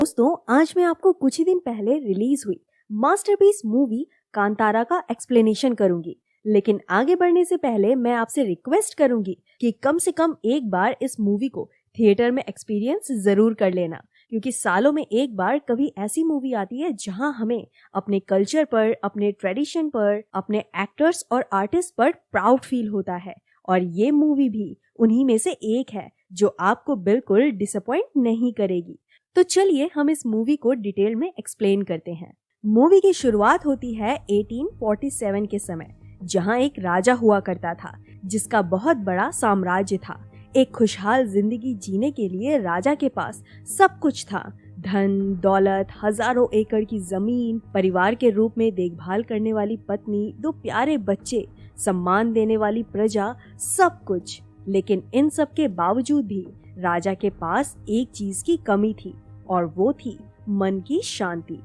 दोस्तों, आज मैं आपको कुछ ही दिन पहले रिलीज हुई मास्टरपीस मूवी कांतारा का एक्सप्लेनेशन करूंगी। लेकिन आगे बढ़ने से पहले मैं आपसे रिक्वेस्ट करूंगी कि कम से कम एक बार इस मूवी को थिएटर में एक्सपीरियंस जरूर कर लेना, क्योंकि सालों में एक बार कभी ऐसी मूवी आती है जहां हमें अपने कल्चर पर, अपने ट्रेडिशन पर, अपने एक्टर्स और आर्टिस्ट पर प्राउड फील होता है। और ये मूवी भी उन्हीं में से एक है जो आपको बिल्कुल डिसअपॉइंट नहीं करेगी। तो चलिए हम इस मूवी को डिटेल में एक्सप्लेन करते हैं। मूवी की शुरुआत होती है 1847 के समय, जहां एक राजा हुआ करता था जिसका बहुत बड़ा साम्राज्य था। एक खुशहाल जिंदगी जीने के लिए राजा के पास सब कुछ था। धन दौलत, हजारों एकड़ की जमीन, परिवार के रूप में देखभाल करने वाली पत्नी, 2 प्यारे बच्चे, सम्मान देने वाली प्रजा, सब कुछ। लेकिन इन सब के बावजूद भी राजा के पास एक चीज की कमी थी, और वो थी मन की शांति।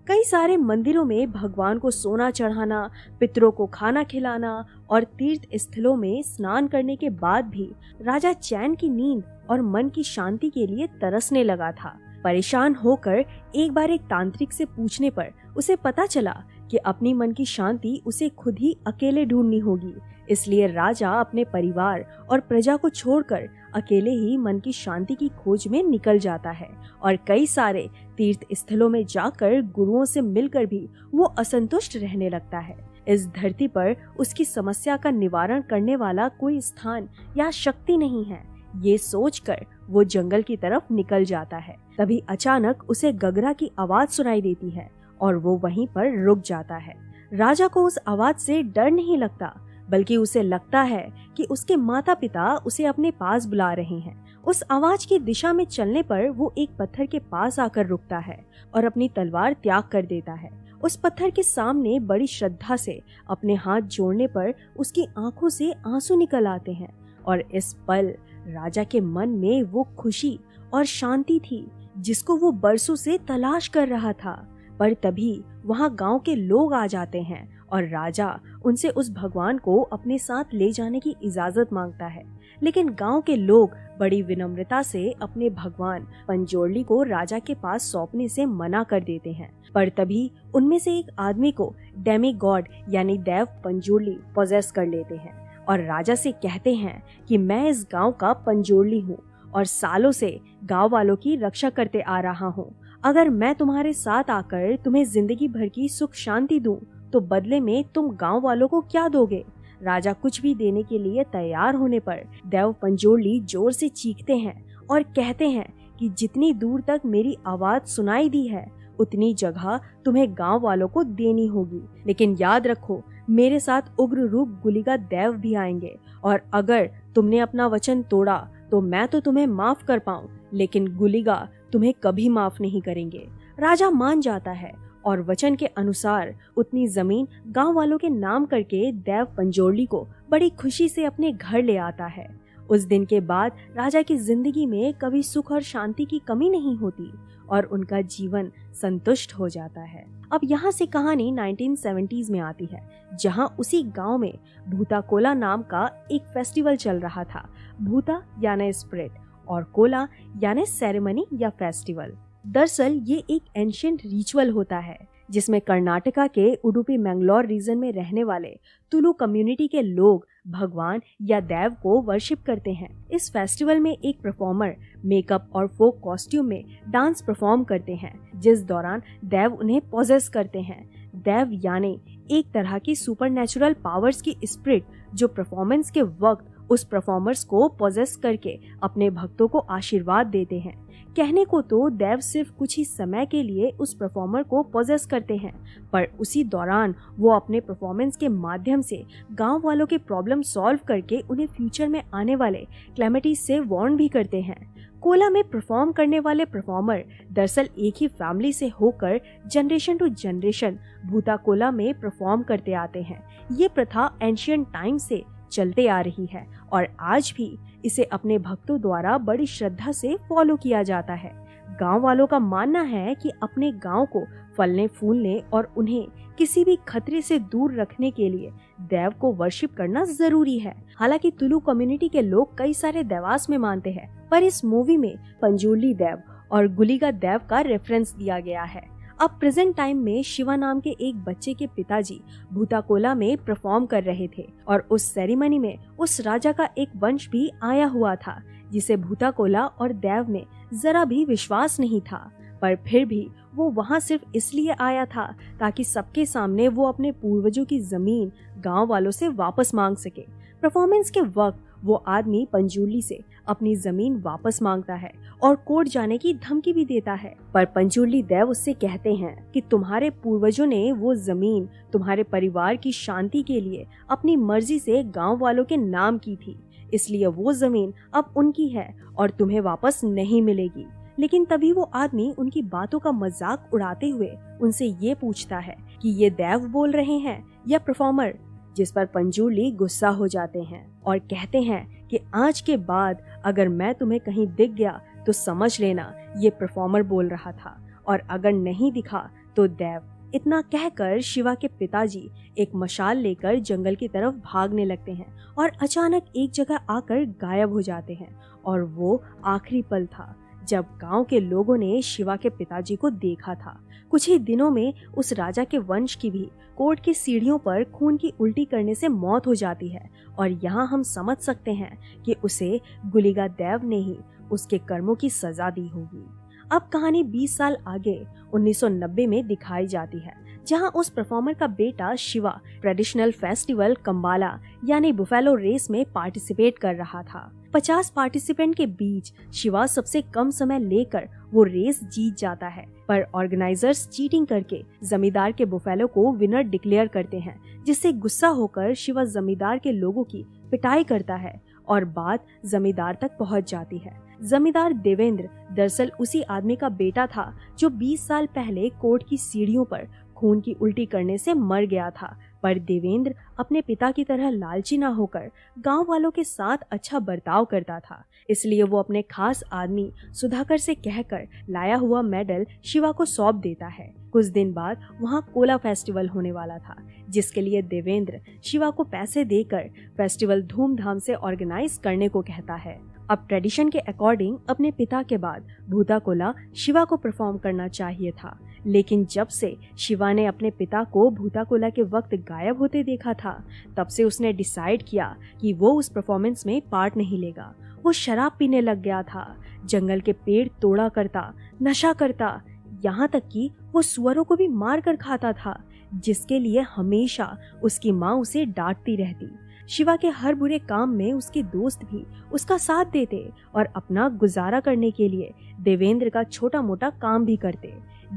कई सारे मंदिरों में भगवान को सोना चढ़ाना, पितरों को खाना खिलाना और तीर्थ स्थलों में स्नान करने के बाद भी राजा चैन की नींद और मन की शांति के लिए तरसने लगा था। परेशान होकर एक बार एक तांत्रिक से पूछने पर उसे पता चला कि अपनी मन की शांति उसे खुद ही अकेले ढूंढनी होगी। इसलिए राजा अपने परिवार और प्रजा को छोड़कर अकेले ही मन की शांति की खोज में निकल जाता है और कई सारे तीर्थ स्थलों में जाकर गुरुओं से मिलकर भी वो असंतुष्ट रहने लगता है। इस धरती पर उसकी समस्या का निवारण करने वाला कोई स्थान या शक्ति नहीं है, ये सोचकर वो जंगल की तरफ निकल जाता है। तभी अचानक उसे गगरा की आवाज सुनाई देती है और वो वहीं पर रुक जाता है। राजा को उस आवाज से डर नहीं लगता, बल्कि उसे लगता है कि उसके माता पिता उसे अपने पास बुला रहे हैं। उस आवाज की दिशा में चलने पर वो एक पत्थर के पास आकर रुकता है और अपनी तलवार त्याग कर देता है। उस पत्थर के सामने बड़ी श्रद्धा से अपने हाथ जोड़ने पर उसकी आंखों से आंसू निकल आते हैं और इस पल राजा के मन में वो खुशी और शांति थी जिसको वो बरसों से तलाश कर रहा था। पर तभी वहाँ गांव के लोग आ जाते हैं और राजा उनसे उस भगवान को अपने साथ ले जाने की इजाजत मांगता है। लेकिन गांव के लोग बड़ी विनम्रता से अपने भगवान पंजोर्ली को राजा के पास सौंपने से मना कर देते हैं। पर तभी उनमें से एक आदमी को डेमी गॉड यानी देव पंजोर्ली पोजेस कर लेते हैं और राजा से कहते हैं कि मैं इस गांव का पंजोर्ली हूँ और सालों से गांव वालों की रक्षा करते आ रहा हूँ। अगर मैं तुम्हारे साथ आकर तुम्हें जिंदगी भर की सुख शांति दूं, तो बदले में तुम गांव वालों को क्या दोगे? राजा कुछ भी देने के लिए तैयार होने पर देव पंजोर्ली जोर से चीखते हैं और कहते हैं कि जितनी दूर तक मेरी आवाज सुनाई दी है, उतनी जगह तुम्हें गांव वालों को देनी होगी। लेकिन याद रखो, मेरे साथ उग्र रूप गुलिगा देव भी आएंगे और अगर तुमने अपना वचन तोड़ा तो मैं तो तुम्हें माफ कर पाऊं, लेकिन गुलिगा तुम्हें कभी माफ नहीं करेंगे। राजा मान जाता है और वचन के अनुसार उतनी जमीन गांव वालों के नाम करके देव पंजोर्ली को बड़ी खुशी से अपने घर ले आता है। उस दिन के बाद राजा की जिंदगी में कभी सुख और शांति की कमी नहीं होती और उनका जीवन संतुष्ट हो जाता है। अब यहाँ से कहानी 1970s में आती है, जहाँ उसी गांव में भूता कोला नाम का एक फेस्टिवल चल रहा था। भूता यानी स्पिरिट और कोला यानी सेरेमनी या फेस्टिवल। दरअसल ये एक एंशिएंट रिचुअल होता है जिसमें कर्नाटका के उडुपी मैंगलोर रीजन में रहने वाले तुलु कम्युनिटी के लोग भगवान या देव को वर्शिप करते हैं। इस फेस्टिवल में एक परफॉर्मर मेकअप और फोक कॉस्ट्यूम में डांस परफॉर्म करते हैं, जिस दौरान देव उन्हें पोजेस करते हैं। देव यानी एक तरह की सुपरनैचुरल पावर्स की स्पिरिट जो परफॉर्मेंस के वक्त उस परफॉर्मर्स को पोजेस करके अपने भक्तों को आशीर्वाद देते हैं। कहने को तो देव सिर्फ कुछ ही समय के लिए उस परफॉर्मर को पोजेस करते हैं, पर उसी दौरान वो अपने परफॉर्मेंस के माध्यम से गांव वालों के प्रॉब्लम सॉल्व करके उन्हें फ्यूचर में आने वाले क्लेमिटीज से वार्न भी करते हैं। कोला में परफॉर्म करने वाले परफॉर्मर दरअसल एक ही फैमिली से होकर जनरेशन टू जनरेशन भूता कोला में परफॉर्म करते आते हैं। ये प्रथा एंशिएंट टाइम से चलते आ रही है और आज भी इसे अपने भक्तों द्वारा बड़ी श्रद्धा से फॉलो किया जाता है। गांव वालों का मानना है कि अपने गांव को फलने फूलने और उन्हें किसी भी खतरे से दूर रखने के लिए देव को वर्शिप करना जरूरी है। हालांकि तुलु कम्युनिटी के लोग कई सारे देवास में मानते हैं, पर इस मूवी में पंजोर्ली देव और गुलिगा देव का रेफरेंस दिया गया है। अब प्रेजेंट टाइम में शिवा नाम के एक बच्चे के पिताजी भूताकोला में परफॉर्म कर रहे थे और उस सेरेमनी में उस राजा का एक वंश भी आया हुआ था जिसे भूताकोला और देव में जरा भी विश्वास नहीं था, पर फिर भी वो वहाँ सिर्फ इसलिए आया था ताकि सबके सामने वो अपने पूर्वजों की जमीन गांव वालों से वापस मांग सके। परफॉर्मेंस के वक्त वो आदमी पंजूर्ली से अपनी जमीन वापस मांगता है और कोर्ट जाने की धमकी भी देता है, पर पंजूर्ली देव उससे कहते हैं कि तुम्हारे पूर्वजों ने वो जमीन तुम्हारे परिवार की शांति के लिए अपनी मर्जी से गांव वालों के नाम की थी, इसलिए वो जमीन अब उनकी है और तुम्हें वापस नहीं मिलेगी। लेकिन तभी वो आदमी उनकी बातों का मजाक उड़ाते हुए उनसे ये पूछता है कि ये देव बोल रहे हैं या परफॉर्मर, जिस पर पंजूर्ली गुस्सा हो जाते हैं और कहते हैं कि आज के बाद अगर मैं तुम्हें कहीं दिख गया तो समझ लेना ये परफॉर्मर बोल रहा था, और अगर नहीं दिखा तो देव। इतना कहकर शिवा के पिताजी एक मशाल लेकर जंगल की तरफ भागने लगते हैं और अचानक एक जगह आकर गायब हो जाते हैं। और वो आखिरी पल था जब गांव के लोगों ने शिवा के पिताजी को देखा था। कुछ ही दिनों में उस राजा के वंश की भी कोर्ट की सीढ़ियों पर खून की उल्टी करने से मौत हो जाती है, और यहाँ हम समझ सकते हैं कि उसे गुलिगा देव ने ही उसके कर्मों की सजा दी होगी। अब कहानी 20 साल आगे 1990 में दिखाई जाती है, जहां उस परफॉर्मर का बेटा शिवा ट्रेडिशनल फेस्टिवल कंबाला यानी बुफेलो रेस में पार्टिसिपेट कर रहा था। 50 पार्टिसिपेंट के बीच शिवा सबसे कम समय लेकर वो रेस जीत जाता है, पर ऑर्गेनाइजर्स चीटिंग करके जमींदार के बुफेलो को विनर डिक्लेयर करते हैं, जिससे गुस्सा होकर शिवा जमींदार के लोगों की पिटाई करता है और बात जमींदार तक पहुंच जाती है। जमींदार देवेंद्र दरअसल उसी आदमी का बेटा था जो 20 साल पहले कोर्ट की सीढ़ियों पर खून की उल्टी करने से मर गया था, पर देवेंद्र अपने पिता की तरह लालची न होकर गांव वालों के साथ अच्छा बर्ताव करता था, इसलिए वो अपने खास आदमी सुधाकर से कहकर लाया हुआ मेडल शिवा को सौंप देता है। कुछ दिन बाद वहाँ कोला फेस्टिवल होने वाला था, जिसके लिए देवेंद्र शिवा को पैसे देकर फेस्टिवल धूमधाम से ऑर्गेनाइज करने को कहता है। अब ट्रेडिशन के अकॉर्डिंग अपने पिता के बाद भूताकोला शिवा को परफॉर्म करना चाहिए था, लेकिन जब से शिवा ने अपने पिता को भूताकोला के वक्त गायब होते देखा था, तब से उसने डिसाइड किया कि वो उस परफॉर्मेंस में पार्ट नहीं लेगा। वो शराब पीने लग गया था, जंगल के पेड़ तोड़ा करता, नशा करता, यहाँ तक कि वो सुअरों को भी मार कर खाता था, जिसके लिए हमेशा उसकी माँ उसे डांटती रहती। शिवा के हर बुरे काम में उसके दोस्त भी उसका साथ देते और अपना गुजारा करने के लिए देवेंद्र का छोटा मोटा काम भी करते,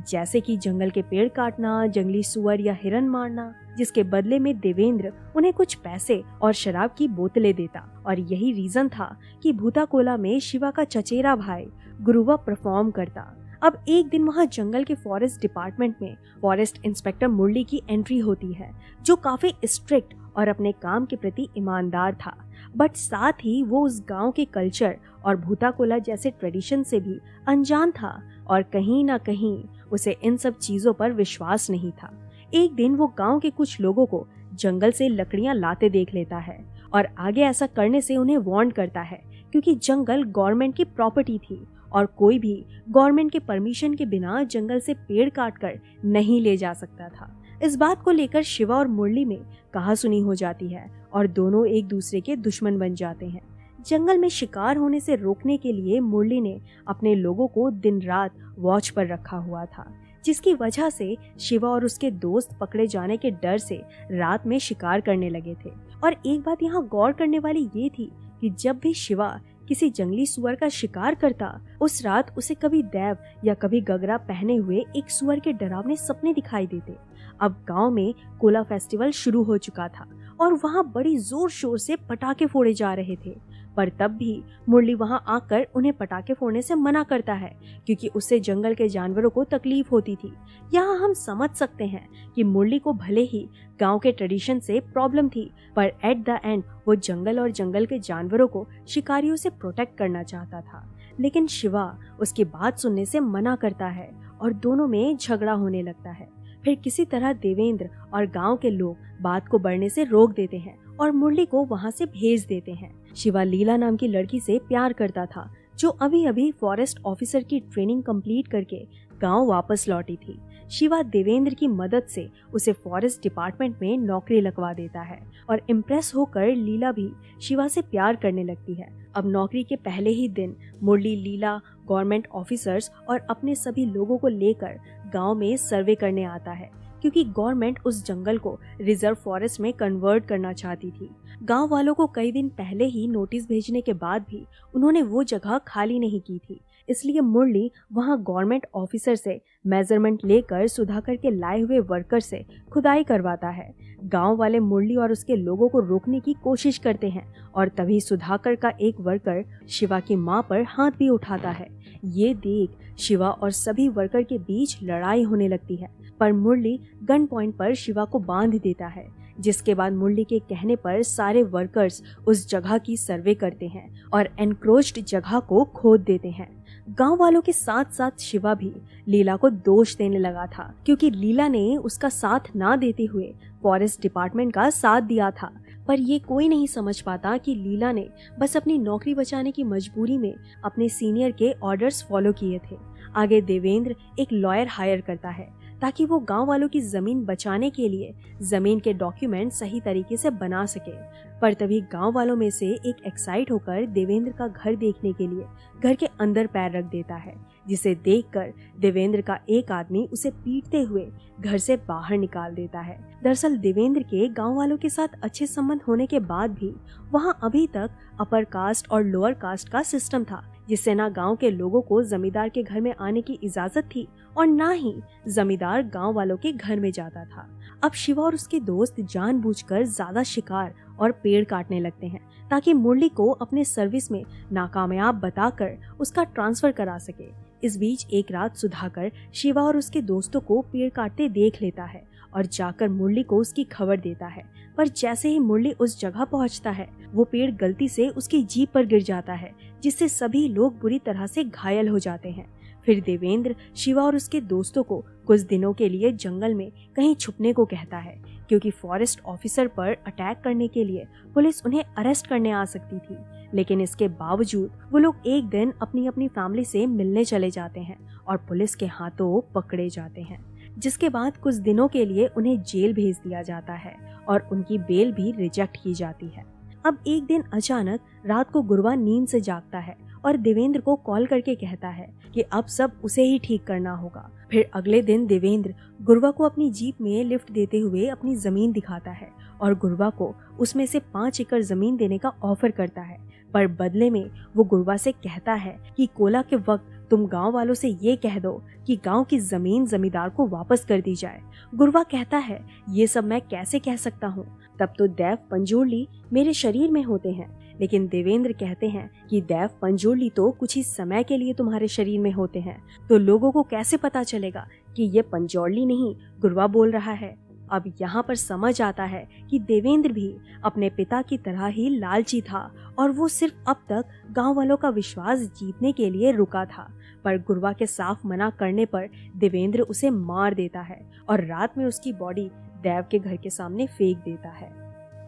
जैसे कि जंगल के पेड़ काटना, जंगली सुअर या हिरन मारना, जिसके बदले में देवेंद्र उन्हें कुछ पैसे और शराब की बोतलें देता। और यही रीजन था कि भूताकोला में शिवा का चचेरा भाई गुरुवा परफॉर्म करता। अब एक दिन वहाँ जंगल के फॉरेस्ट डिपार्टमेंट में फॉरेस्ट इंस्पेक्टर मुरली की एंट्री होती है, जो काफी स्ट्रिक्ट और अपने काम के प्रति ईमानदार था, बट साथ ही वो उस गांव के कल्चर और भूताकोला जैसे ट्रेडिशन से भी अनजान था और कहीं ना कहीं उसे इन सब चीजों पर विश्वास नहीं था। एक दिन वो गांव के कुछ लोगों को जंगल से लकड़ियां लाते देख लेता है और आगे ऐसा करने से उन्हें वार्न करता है, क्योंकि जंगल गवर्नमेंट की प्रॉपर्टी थी और कोई भी गवर्नमेंट के परमिशन के बिना जंगल से पेड़ काटकर नहीं ले जा सकता था। इस बात को लेकर शिवा और मुरली में कहासुनी हो जाती है और दोनों एक दूसरे के दुश्मन बन जाते हैं। जंगल में शिकार होने से रोकने के लिए मुरली ने अपने लोगों को दिन रात वॉच पर रखा हुआ था, जिसकी वजह से शिवा और उसके दोस्त पकड़े जाने के डर से रात में शिकार करने लगे थे। और एक बात यहाँ गौर करने वाली ये थी कि जब भी शिवा किसी जंगली सुअर का शिकार करता, उस रात उसे कभी देव या कभी गगरा पहने हुए एक सुअर के डरावने सपने दिखाई देते। अब गांव में कोला फेस्टिवल शुरू हो चुका था और वहां बड़ी जोर शोर से पटाखे फोड़े जा रहे थे, पर तब भी मुरली वहां आकर उन्हें पटाखे फोड़ने से मना करता है, क्योंकि उससे जंगल के जानवरों को तकलीफ होती थी। यहाँ हम समझ सकते हैं कि मुरली को भले ही गांव के ट्रेडिशन से प्रॉब्लम थी, पर एट द एंड वो जंगल और जंगल के जानवरों को शिकारियों से प्रोटेक्ट करना चाहता था। लेकिन शिवा उसकी बात सुनने से मना करता है और दोनों में झगड़ा होने लगता है। फिर किसी तरह देवेंद्र और गांव के लोग बात को बढ़ने से रोक देते हैं और मुरली को वहां से भेज देते हैं। शिवा लीला नाम की लड़की से प्यार करता था, जो अभी अभी फॉरेस्ट ऑफिसर की ट्रेनिंग कंप्लीट करके गांव वापस लौटी थी। शिवा देवेंद्र की मदद से उसे फॉरेस्ट डिपार्टमेंट में नौकरी लगवा देता है और इम्प्रेस होकर लीला भी शिवा से प्यार करने लगती है। अब नौकरी के पहले ही दिन मुरली लीला, गवर्नमेंट ऑफिसर्स और अपने सभी लोगों को लेकर गांव में सर्वे करने आता है, क्योंकि गवर्नमेंट उस जंगल को रिजर्व फॉरेस्ट में कन्वर्ट करना चाहती थी। गांव वालों को कई दिन पहले ही नोटिस भेजने के बाद भी उन्होंने वो जगह खाली नहीं की थी, इसलिए मुरली वहां गवर्नमेंट ऑफिसर से मेजरमेंट लेकर सुधाकर के लाए हुए वर्कर से खुदाई करवाता है। गांव वाले मुरली और उसके लोगों को रोकने की कोशिश करते हैं और तभी सुधाकर का एक वर्कर शिवा की मां पर हाथ भी उठाता है। ये देख शिवा और सभी वर्कर के बीच लड़ाई होने लगती है, पर मुरली गन पॉइंट पर शिवा को बांध देता है, जिसके बाद मुरली के कहने पर सारे वर्कर्स उस जगह की सर्वे करते हैं और एनक्रोच्ड जगह को खोद देते हैं। गांव वालों के साथ साथ शिवा भी लीला को दोष देने लगा था, क्योंकि लीला ने उसका साथ ना देते हुए फॉरेस्ट डिपार्टमेंट का साथ दिया था। पर ये कोई नहीं समझ पाता कि लीला ने बस अपनी नौकरी बचाने की मजबूरी में अपने सीनियर के ऑर्डर्स फॉलो किए थे। आगे देवेंद्र एक लॉयर हायर करता है ताकि वो गांव वालों की जमीन बचाने के लिए जमीन के डॉक्यूमेंट सही तरीके से बना सके। पर तभी गांव वालों में से एक एक्साइट होकर देवेंद्र का घर देखने के लिए घर के अंदर पैर रख देता है, जिसे देखकर देवेंद्र का एक आदमी उसे पीटते हुए घर से बाहर निकाल देता है। दरअसल देवेंद्र के गांव वालों के साथ अच्छे संबंध होने के बाद भी वहां अभी तक अपर कास्ट और लोअर कास्ट का सिस्टम था, जिससे ना गांव के लोगों को जमींदार के घर में आने की इजाजत थी और ना ही जमींदार गांव वालों के घर में जाता था। अब शिवा और उसके दोस्त जानबूझकर ज्यादा शिकार और पेड़ काटने लगते हैं ताकि मुरली को अपने सर्विस में नाकामयाब बताकर उसका ट्रांसफर करा सके। इस बीच एक रात सुधाकर शिवा और उसके दोस्तों को पेड़ काटते देख लेता है और जाकर मुरली को उसकी खबर देता है। पर जैसे ही मुरली उस जगह पहुंचता है, वो पेड़ गलती से उसकी जीप पर गिर जाता है, जिससे सभी लोग बुरी तरह से घायल हो जाते हैं। फिर देवेंद्र शिवा और उसके दोस्तों को कुछ दिनों के लिए जंगल में कहीं छुपने को कहता है, क्योंकि फॉरेस्ट ऑफिसर पर अटैक करने के लिए पुलिस उन्हें अरेस्ट करने आ सकती थी। लेकिन इसके बावजूद वो लोग एक दिन अपनी अपनी फैमिली से मिलने चले जाते हैं और पुलिस के हाथों पकड़े जाते हैं, जिसके बाद कुछ दिनों के लिए उन्हें जेल भेज दिया जाता है और उनकी बेल भी रिजेक्ट की जाती है। अब एक दिन अचानक रात को गुरवा नींद से जागता है और देवेंद्र को कॉल करके कहता है कि अब सब उसे ही ठीक करना होगा। फिर अगले दिन देवेंद्र गुरवा को अपनी जीप में लिफ्ट देते हुए अपनी जमीन दिखाता है और गुरवा को उसमें से 5 एकड़ जमीन देने का ऑफर करता है। पर बदले में वो गुरवा से कहता है कि कोला के वक्त तुम गांव वालों से ये कह दो कि गांव की जमीन जमींदार को वापस कर दी जाए। गुरवा कहता है, ये सब मैं कैसे कह सकता हूँ, तब तो दैव पंजोरली मेरे शरीर में होते हैं। लेकिन देवेंद्र कहते हैं कि दैव पंजोरली तो कुछ ही समय के लिए तुम्हारे शरीर में होते हैं, तो लोगों को कैसे पता चलेगा कि ये पंजोरली नहीं गुरवा बोल रहा है। अब यहाँ पर समझ आता है कि देवेंद्र भी अपने पिता की तरह ही लालची था और वो सिर्फ अब तक गांव वालों का विश्वास जीतने के लिए रुका था। पर गुरवा के साफ मना करने पर देवेंद्र उसे मार देता है और रात में उसकी बॉडी देव के घर के सामने फेंक देता है।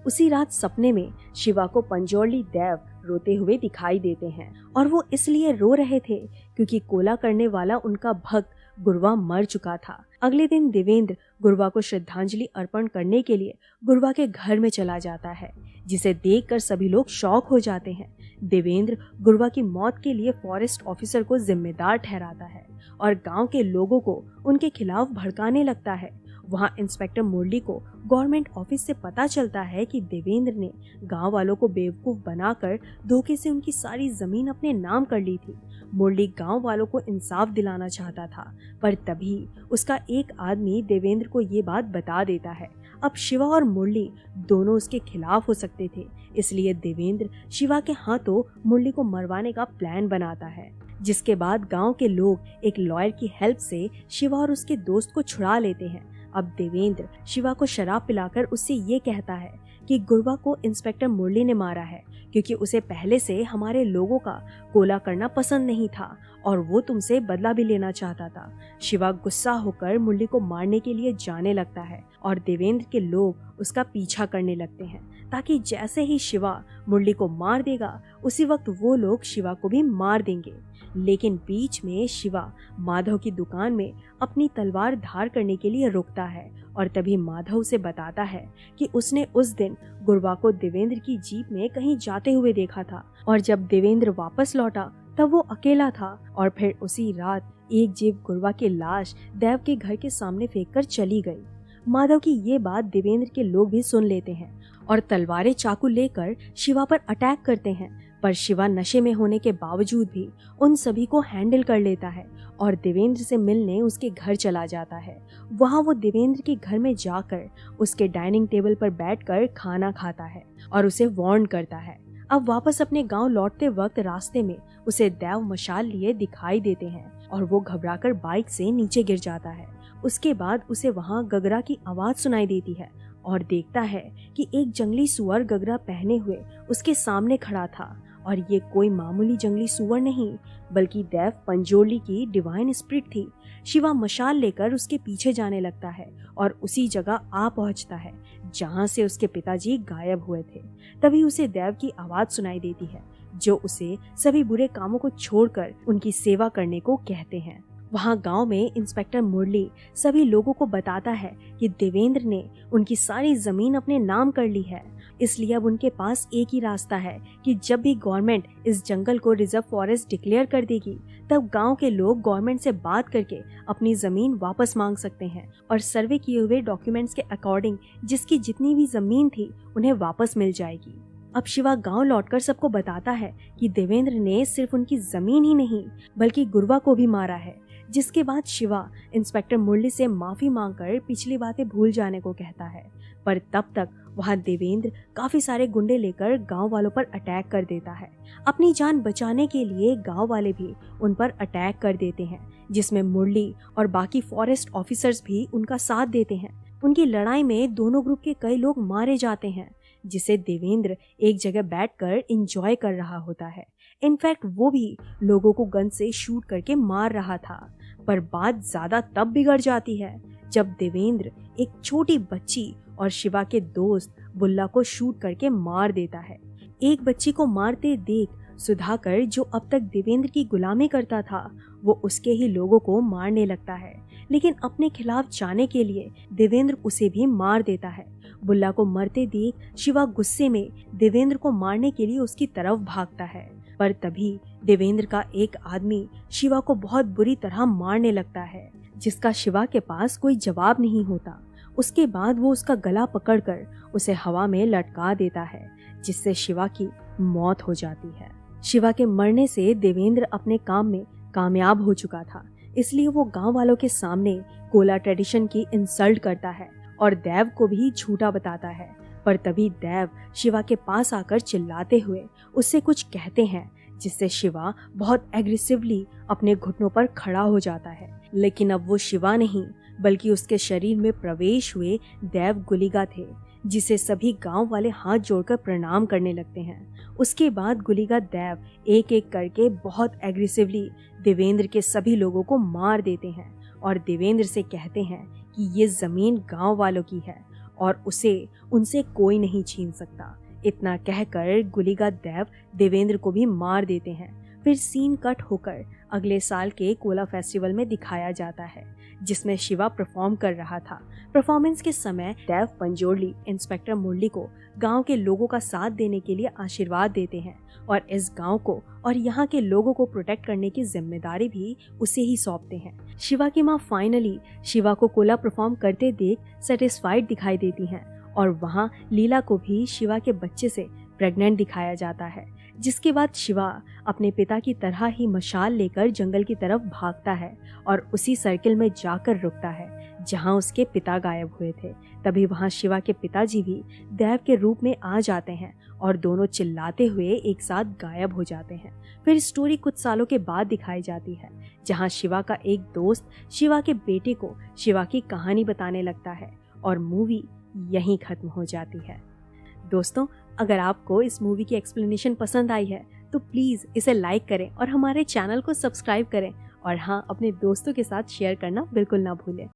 उसी रात सपने में शिवा को पंजोरली देव रोते हुए दिखाई देते हैं और वो इसलिए रो रहे थे क्योंकि कोला करने वाला उनका भक्त गुरवा मर चुका था। अगले दिन देवेंद्र गुरवा को श्रद्धांजलि अर्पण करने के लिए गुरवा के घर में चला जाता है, जिसे देखकर सभी लोग शॉक हो जाते हैं। देवेंद्र गुरवा की मौत के लिए फॉरेस्ट ऑफिसर को जिम्मेदार ठहराता है और गांव के लोगों को उनके खिलाफ भड़काने लगता है। वहां इंस्पेक्टर मुरली को गवर्नमेंट ऑफिस से पता चलता है कि देवेंद्र ने गांव वालों को बेवकूफ बनाकर धोखे से उनकी सारी जमीन अपने नाम कर ली थी। मुरली गांव वालों को इंसाफ दिलाना चाहता था, पर तभी उसका एक आदमी देवेंद्र को ये बात बता देता है। अब शिवा और मुरली दोनों उसके खिलाफ हो सकते थे, इसलिए देवेंद्र शिवा के हाथों मुरली को मरवाने का प्लान बनाता है, जिसके बाद गांव के लोग एक लॉयर की हेल्प से शिवा और उसके दोस्त को छुड़ा लेते हैं। अब देवेंद्र शिवा को शराब पिलाकर उससे ये कहता है कि गुरवा को इंस्पेक्टर मुरली ने मारा है क्योंकि उसे पहले से हमारे लोगों का कोला करना पसंद नहीं था और वो तुमसे बदला भी लेना चाहता था। शिवा गुस्सा होकर मुरली को मारने के लिए जाने लगता है और देवेंद्र के लोग उसका पीछा करने लगते हैं ताकि जैसे ही शिवा मुरली को मार देगा उसी वक्त वो लोग शिवा को भी मार देंगे। लेकिन बीच में शिवा माधव की दुकान में अपनी तलवार धार करने के लिए रुकता है और तभी माधव उसे बताता है कि उसने उस दिन गुरवा को देवेंद्र की जीप में कहीं जाते हुए देखा था और जब देवेंद्र वापस लौटा तब वो अकेला था और फिर उसी रात एक जीप गुरवा की लाश देव के घर के सामने फेंककर चली गई। माधव की ये बात देवेंद्र के लोग भी सुन लेते हैं और तलवारें चाकू लेकर शिवा पर अटैक करते हैं, पर शिवा नशे में होने के बावजूद भी उन सभी को हैंडल कर लेता है और देवेंद्र से मिलने उसके घर चला जाता है। वहाँ वो देवेंद्र के घर में जाकर उसके डाइनिंग टेबल पर बैठकर खाना खाता है और उसे वार्न करता है। अब वापस अपने गांव लौटते वक्त रास्ते में उसे देव मशाल लिए दिखाई देते हैं और वो घबराकर बाइक से नीचे गिर जाता है। उसके बाद उसे वहाँ गगरा की आवाज सुनाई देती है और देखता है कि एक जंगली सुअर गगरा पहने हुए उसके सामने खड़ा था और ये कोई मामूली जंगली सुअर नहीं बल्कि देव पंजोली की डिवाइन स्पिरिट थी। शिवा मशाल लेकर उसके पीछे जाने लगता है और उसी जगह आ पहुंचता है जहां से उसके पिताजी गायब हुए थे। तभी उसे देव की आवाज सुनाई देती है जो उसे सभी बुरे कामों को छोड़कर उनकी सेवा करने को कहते हैं। वहाँ गांव में इंस्पेक्टर मुरली सभी लोगों को बताता है कि देवेंद्र ने उनकी सारी जमीन अपने नाम कर ली है, इसलिए अब उनके पास एक ही रास्ता है कि जब भी गवर्नमेंट इस जंगल को रिजर्व फॉरेस्ट डिक्लेयर कर देगी तब गांव के लोग गवर्नमेंट से बात करके अपनी जमीन वापस मांग सकते हैं और सर्वे किए हुए डॉक्यूमेंट्स के अकॉर्डिंग जिसकी जितनी भी जमीन थी उन्हें वापस मिल जाएगी। अब शिवा गांव लौटकर सबको बताता है कि देवेंद्र ने सिर्फ उनकी जमीन ही नहीं बल्कि गुरवा को भी मारा है, जिसके बाद शिवा इंस्पेक्टर मुरली से माफी मांगकर पिछली बातें भूल जाने को कहता है। पर तब तक वहाँ देवेंद्र काफी सारे गुंडे लेकर गांव वालों पर अटैक कर देता है। अपनी जान बचाने के लिए गांव वाले भी उन पर अटैक कर देते हैं, जिसमें मुरली और बाकी फॉरेस्ट ऑफिसर्स भी उनका साथ देते हैं। उनकी लड़ाई में दोनों ग्रुप के कई लोग मारे जाते हैं, जिसे देवेंद्र एक जगह बैठकर एंजॉय कर रहा होता है। इनफैक्ट वो भी लोगों को गन से शूट करके मार रहा था। पर बात ज्यादा तब बिगड़ जाती है जब देवेंद्र एक छोटी बच्ची और शिवा के दोस्त बुल्ला को शूट करके मार देता है। एक बच्ची को मारते देख सुधाकर, जो अब तक देवेंद्र की गुलामी करता था, वो उसके ही लोगों को मारने लगता है, लेकिन अपने खिलाफ जाने के लिए देवेंद्र उसे भी मार देता है। बुल्ला को मरते देख शिवा गुस्से में देवेंद्र को मारने के लिए उसकी तरफ भागता है, पर तभी देवेंद्र का एक आदमी शिवा को बहुत बुरी तरह मारने लगता है, जिसका शिवा के पास कोई जवाब नहीं होता। उसके बाद वो उसका गला पकड़कर उसे हवा में लटका देता है, जिससे शिवा की मौत हो जाती है। शिवा के मरने से देवेंद्र अपने काम में कामयाब हो चुका था, इसलिए वो गांव वालों के सामने कोला ट्रेडिशन की इंसल्ट करता है और देव को भी झूठा बताता है। पर तभी देव शिवा के पास आकर चिल्लाते हुए उससे कुछ कहते हैं, जिससे शिवा बहुत एग्रेसिवली अपने घुटनों पर खड़ा हो जाता है। लेकिन अब वो शिवा नहीं बल्कि उसके शरीर में प्रवेश हुए देव गुलिगा थे, जिसे सभी गांव वाले हाथ जोड़कर प्रणाम करने लगते हैं। उसके बाद गुलिगा देव एक एक करके बहुत एग्रेसिवली देवेंद्र के सभी लोगों को मार देते हैं और देवेंद्र से कहते हैं कि ये जमीन गांव वालों की है और उसे उनसे कोई नहीं छीन सकता। इतना कहकर गुलिगा देव देवेंद्र को भी मार देते हैं। फिर सीन कट होकर अगले साल के कोला फेस्टिवल में दिखाया जाता है, जिसमें शिवा परफॉर्म कर रहा था। परफॉर्मेंस के समय देव पंजोली इंस्पेक्टर मुरली को गांव के लोगों का साथ देने के लिए आशीर्वाद देते हैं और इस गांव को और यहाँ के लोगों को प्रोटेक्ट करने की जिम्मेदारी भी उसे ही सौंपते हैं। शिवा की माँ फाइनली शिवा को कोला परफॉर्म करते देख सेटिस्फाइड दिखाई देती हैं और वहाँ लीला को भी शिवा के बच्चे से प्रेग्नेंट दिखाया जाता है, जिसके बाद शिवा अपने पिता की तरह ही मशाल लेकर जंगल की तरफ भागता है और उसी सर्किल में जाकर रुकता है जहां उसके पिता गायब हुए थे। तभी वहां शिवा के पिताजी भी देव के रूप में आ जाते हैं और दोनों चिल्लाते हुए एक साथ गायब हो जाते हैं। फिर स्टोरी कुछ सालों के बाद दिखाई जाती है, जहां शिवा का एक दोस्त शिवा के बेटे को शिवा की कहानी बताने लगता है और मूवी यहीं खत्म हो जाती है। दोस्तों, अगर आपको इस मूवी की एक्सप्लेनेशन पसंद आई है तो प्लीज़ इसे लाइक करें और हमारे चैनल को सब्सक्राइब करें, और हाँ, अपने दोस्तों के साथ शेयर करना बिल्कुल ना भूलें।